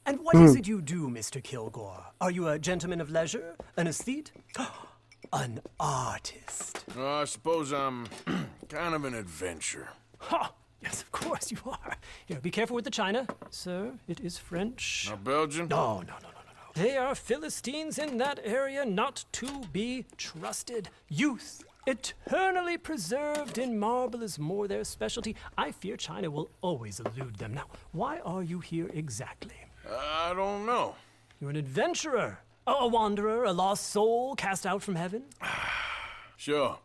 And what is it you do, Mr. Kilgore? Are you a gentleman of leisure? An aesthete? An artist? I suppose I'm kind of an adventurer. Ha! Yes, of course you are. Here, be careful with the china. Sir, it is French. Not Belgian? No. They are Philistines in that area, not to be trusted. Youth, eternally preserved in marble, is more their specialty. I fear China will always elude them. Now, why are you here exactly? I don't know. You're an adventurer, a wanderer, a lost soul cast out from heaven? Sure.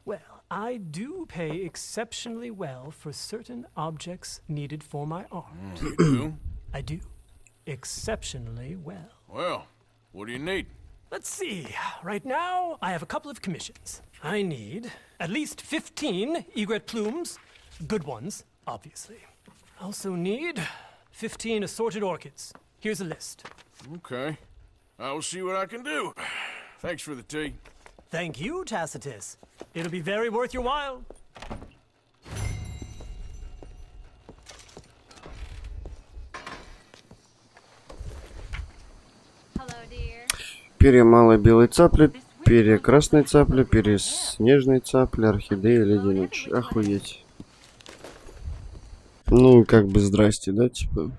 Well, I do pay exceptionally well for certain objects needed for my art. You do? I do. Exceptionally well. Well, what do you need? Let's see. Right now, I have a couple of commissions. I need at least 15 egret plumes. Good ones, obviously. I also need 15 assorted orchids. Here's a list. Okay. I will see what I can do. Thanks for the tea. Thank you, Tacitus. It'll be very worth your while. Перья малой белой цапли, перья красной цапли, перья снежной цапли, орхидея, леди ночь. Охуеть. Ну, как бы здрасте, да, типа.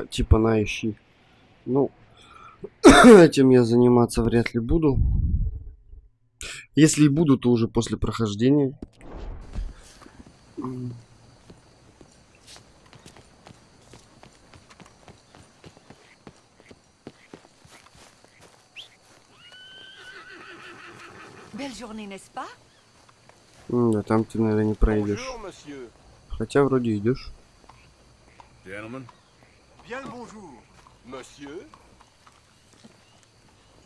Типа на ищи. Ну, этим я заниматься вряд ли буду. Если и буду, то уже после прохождения. Да, там ты, наверное, не пройдешь. Хотя вроде идешь. Gentlemen. Bien le bonjour, monsieur.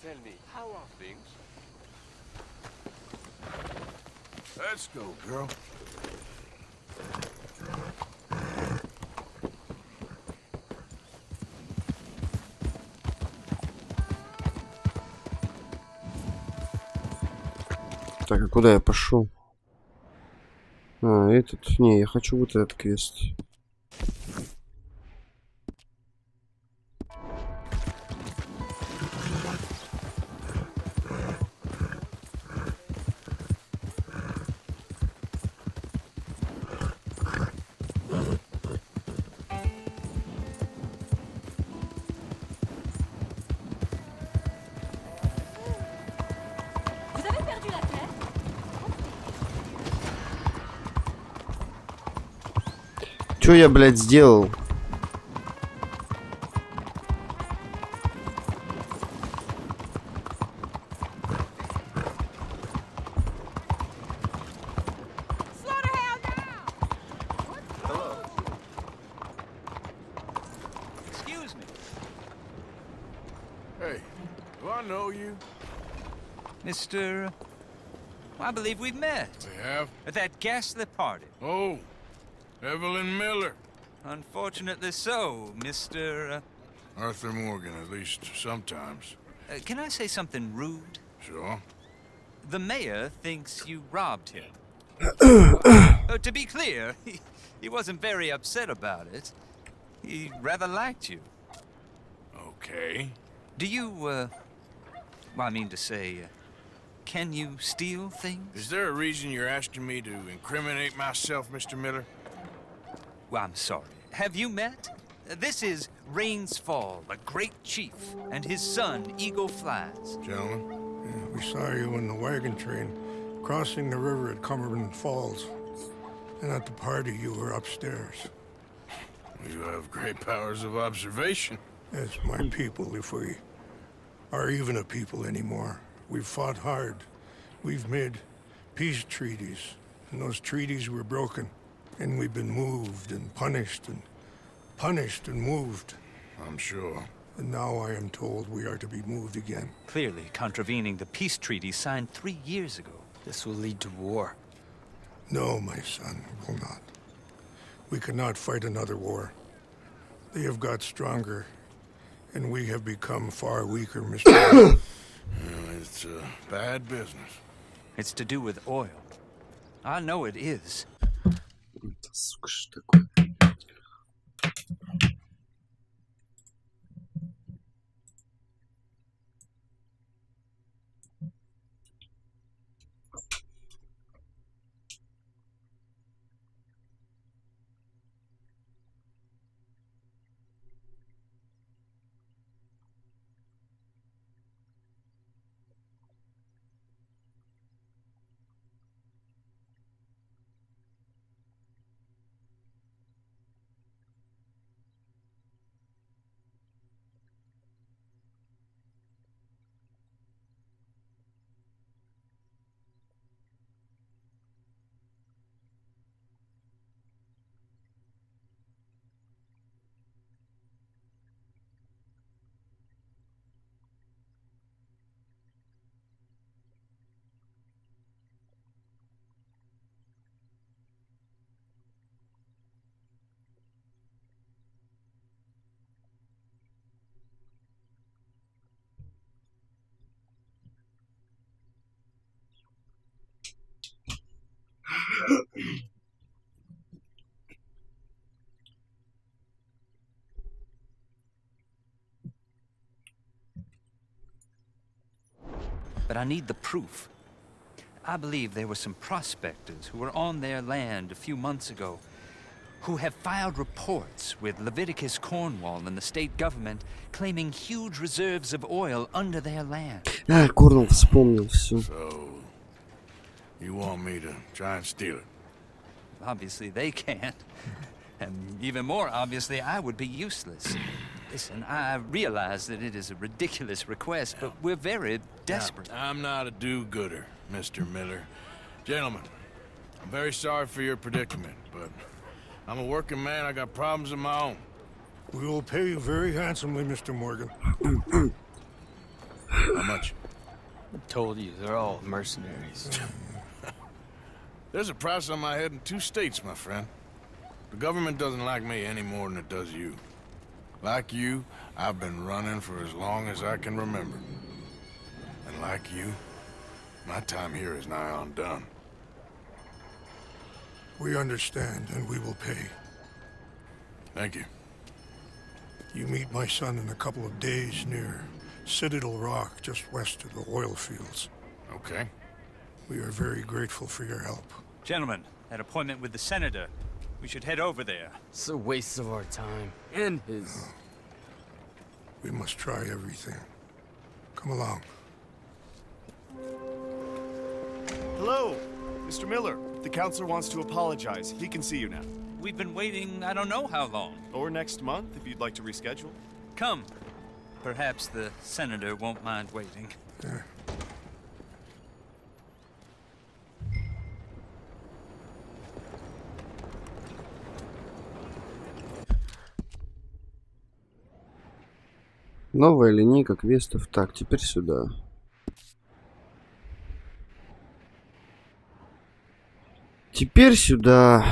Tell me, how are things? Let's go, girl. Так, а куда я пошел? А, этот... Не, я хочу вот этот квест. Что я, блядь, сделал? Excuse me. Hey, do I know you? Mr. I believe we've met. We have? At that ghastly party. Oh, Evelyn Miller. Unfortunately so, Mr. Arthur Morgan, at least sometimes. Can I say something rude? Sure. The mayor thinks you robbed him. To be clear, he wasn't very upset about it. He rather liked you. Okay. Do you, well, I mean to say, can you steal things? Is there a reason you're asking me to incriminate myself, Mr. Miller? Well, I'm sorry. Have you met? This is Rains Fall, a great chief, and his son, Eagle Flies. Gentlemen? Yeah, we saw you in the wagon train crossing the river at Cumberland Falls. And at the party, you were upstairs. You have great powers of observation. Yes, my people, if we are even a people anymore. We've fought hard. We've made peace treaties, and those treaties were broken. And we've been moved and punished and moved. I'm sure. And now I am told we are to be moved again. Clearly contravening the peace treaty signed 3 years ago. This will lead to war. No, my son, it will not. We cannot fight another war. They have got stronger, and we have become far weaker, Mr. Well, it's bad business. It's to do with oil. I know it is. Сука, что такое? But I need the proof. I believe there were some prospectors who were on their land a few months ago who have filed reports with Leviticus Cornwall and the state government claiming huge reserves of oil under their land. Корнвалл вспомнил все. So, you want me to try and steal it? Obviously they can't. And even more obviously, I would be useless. Listen, I realize that it is a ridiculous request, but we're very desperate. Now, I'm not a do-gooder, Mr. Miller. Gentlemen, I'm very sorry for your predicament, but I'm a working man. I got problems of my own. We will pay you very handsomely, Mr. Morgan. How much? I told you, they're all mercenaries. There's a price on my head in 2 states, my friend. The government doesn't like me any more than it does you. Like you, I've been running for as long as I can remember. And like you, my time here is nigh on done. We understand, and we will pay. Thank you. You meet my son in a couple of days near Citadel Rock, just west of the oil fields. Okay. We are very grateful for your help. Gentlemen, that appointment with the senator. We should head over there. It's a waste of our time. And his. We must try everything. Come along. Hello, Mr. Miller. The counselor wants to apologize. He can see you now. We've been waiting I don't know how long. Or next month, if you'd like to reschedule. Come. Perhaps the senator won't mind waiting. Yeah. Новая линейка квестов. Так, теперь сюда. Теперь сюда.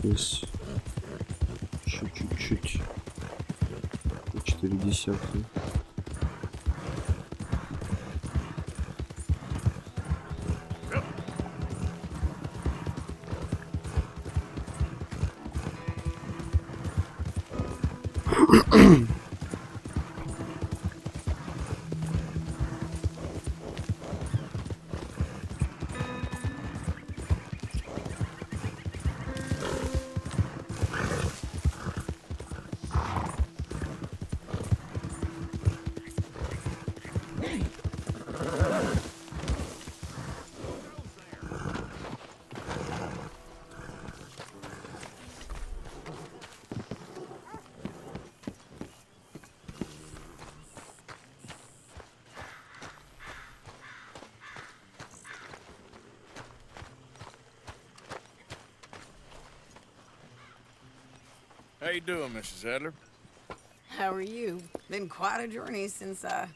Вниз. Еще чуть-чуть. 0,4. How you doing, Mrs. Adler? How are you? Been quite a journey since I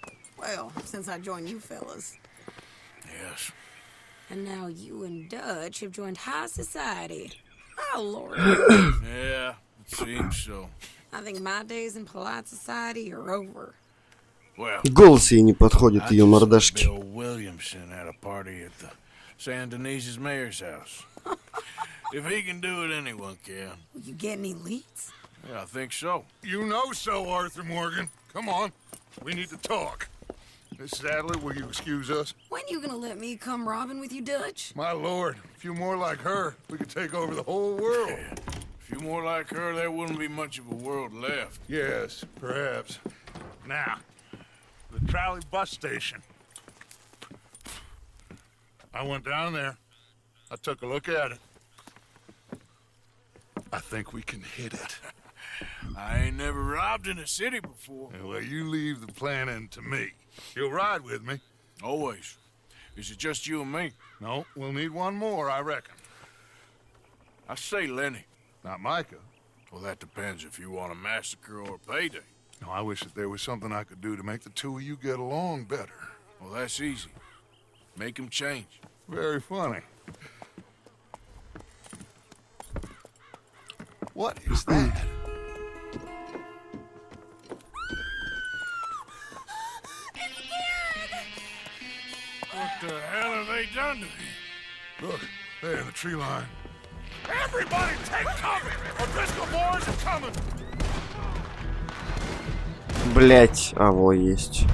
joined you fellas. Yes. And now you and Dutch have joined high society. Oh, Lord. Yeah, it seems so. I think my days in polite society are over. Well, голос ей не подходит, ее мордашки. Bill Williamson had a party at the San Denise's mayor's house. If he can do it, anyone can. You get any leads? Yeah, I think so. You know so, Arthur Morgan. Come on, we need to talk. Mrs. Adler, will you excuse us? When you gonna let me come robbing with you, Dutch? My lord, a few more like her, we could take over the whole world. Yeah. A few more like her, there wouldn't be much of a world left. Yes, perhaps. Now, the trolley bus station. I went down there. I took a look at it. I think we can hit it. I ain't never robbed in a city before. Well, you leave the planning to me. You'll ride with me? Always. Is it just you and me? No, we'll need one more, I reckon. I say Lenny. Not Micah. Well, that depends if you want a massacre or a payday. No, I wish that there was something I could do to make the two of you get along better. Well, that's easy. Make them change. Very funny. What is that? What the hell have they done to him? Look, there in the tree line. Everybody take cover! O'Driscoll boys are coming! Блять, а во есть.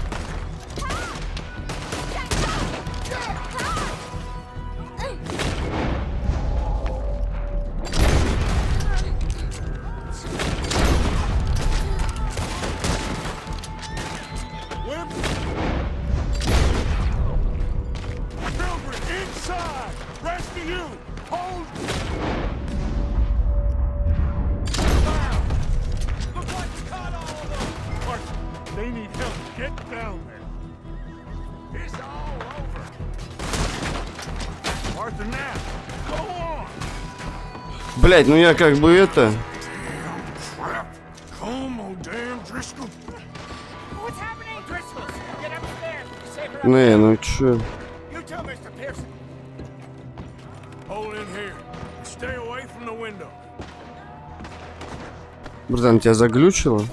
Блять, ну я как бы это... Не, ну чё? Братан, тебя заглючило?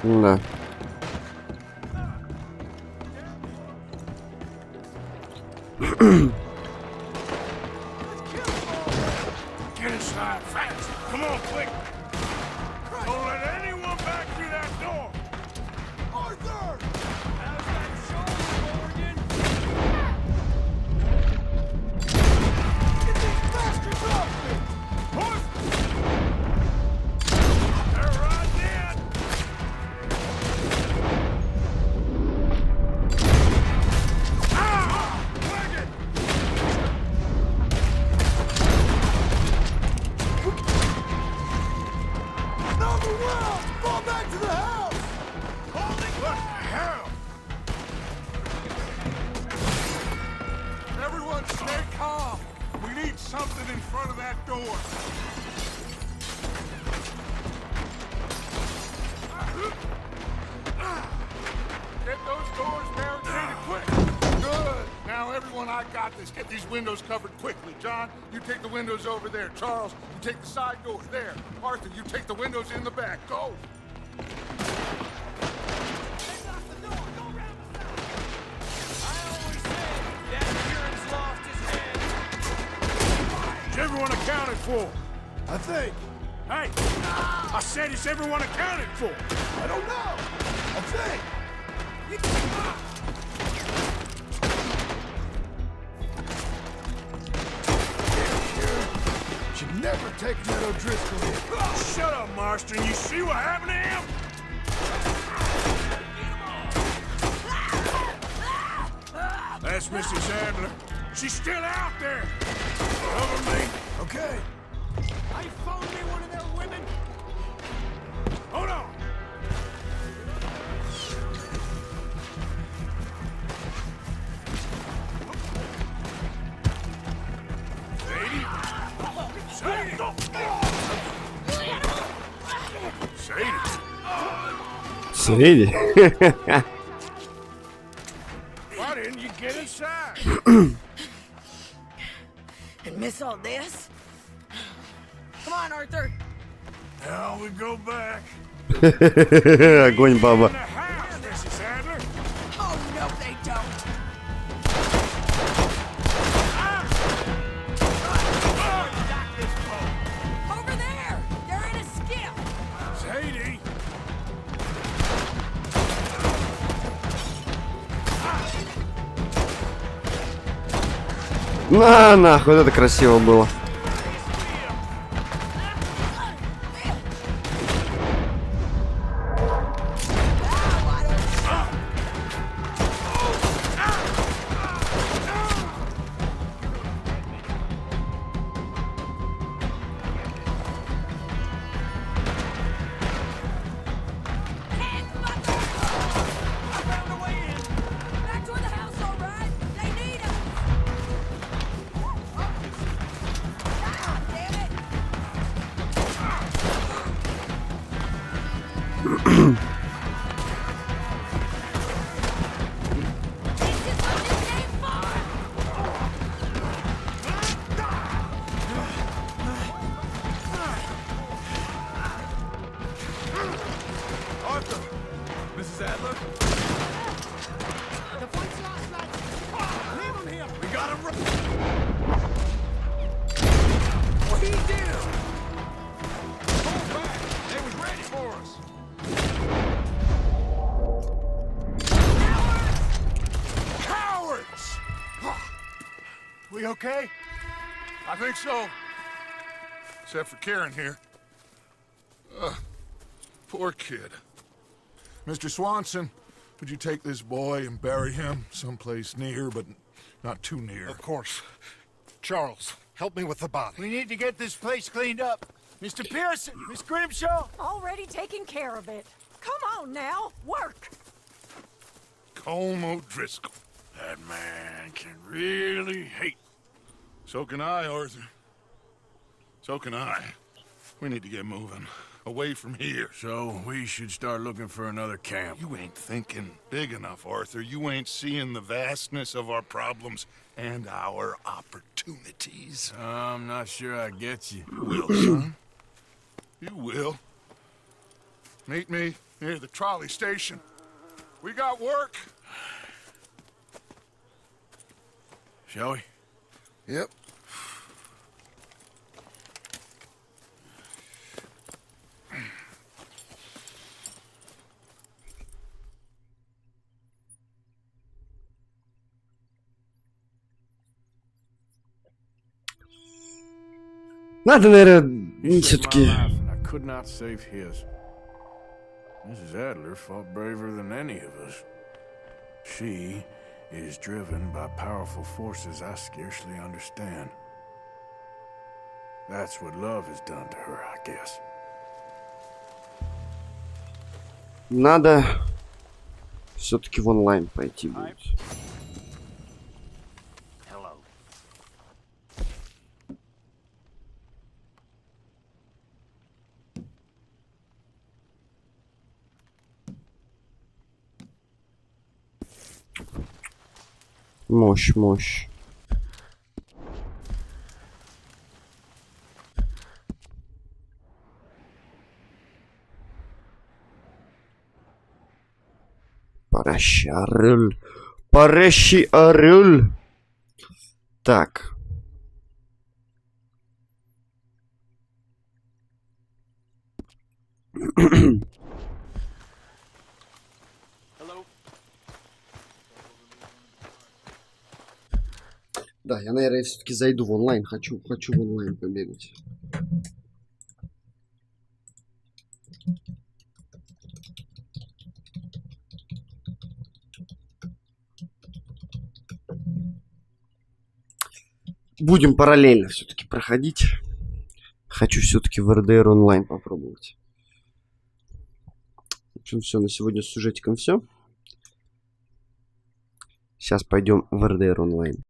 Да. Get inside fast. Come on, quick. Don't let anyone back through that door. Arthur! How's that shoulder, Morgan? Get these bastards off me! Push! They're right dead. Ah! Leg it! Number one! Fall back to the house! Holy what the hell? Everyone stay calm. We need something in front of that door. Get those doors barricaded quick. Good. Now, everyone, I got this. Get these windows covered quickly. John, you take the windows over there. Charles, you take the side doors there. Arthur, you take the windows in the back. Go. Is everyone accounted for? I think. Hey! I said, is everyone accounted for? I don't know. I think. Should never take Ned O'Driscoll in. Oh, shut up, Marston. You see what happened to him? That's Mrs. Adler. She's still out there. Cover me. Okay. I phoned me one of their women. Hold on. Sadie. Why didn't you get inside? And miss all this? Come on, Arthur. Now we go back. Огонь, баба. Mrs. Adler. Oh, no, they don't. Over there. They're in a skiff. Sadie. На, нахуй, это красиво было. Arthur! Mrs. Adler? The fight's lost, lads. Leave him here. We got him right. What'd he do? Pull back. They was ready for us. Cowards! We okay? I think so. Except for Karen here. Poor kid. Mr. Swanson, would you take this boy and bury him someplace near, but not too near? Of course. Charles, help me with the body. We need to get this place cleaned up. Mr. Pearson, Miss Grimshaw. Already taking care of it. Come on now, work. Colm O'Driscoll. That man can really hate. So can I, Arthur. So can I. We need to get moving. Away from here. So we should start looking for another camp. You ain't thinking big enough, Arthur. You ain't seeing the vastness of our problems and our opportunities. I'm not sure I get you. You will, son. You will. Meet me near the trolley station. We got work. Shall we? Yep. Надо, наверное, все-таки... I could not save his. Mrs. Adler fought braver than any of us. She is driven by powerful forces I scarcely understand. That's what love has done to her, I guess. Надо все-таки в онлайн пойти будет. Мощь, мощь. Паращарыль. Паращарыль. Так. Да, я, наверное, все-таки зайду в онлайн. Хочу в онлайн побегать. Будем параллельно все-таки проходить. Хочу все-таки в РДР онлайн попробовать. В общем, все, на сегодня с сюжетиком все. Сейчас пойдем в РДР онлайн.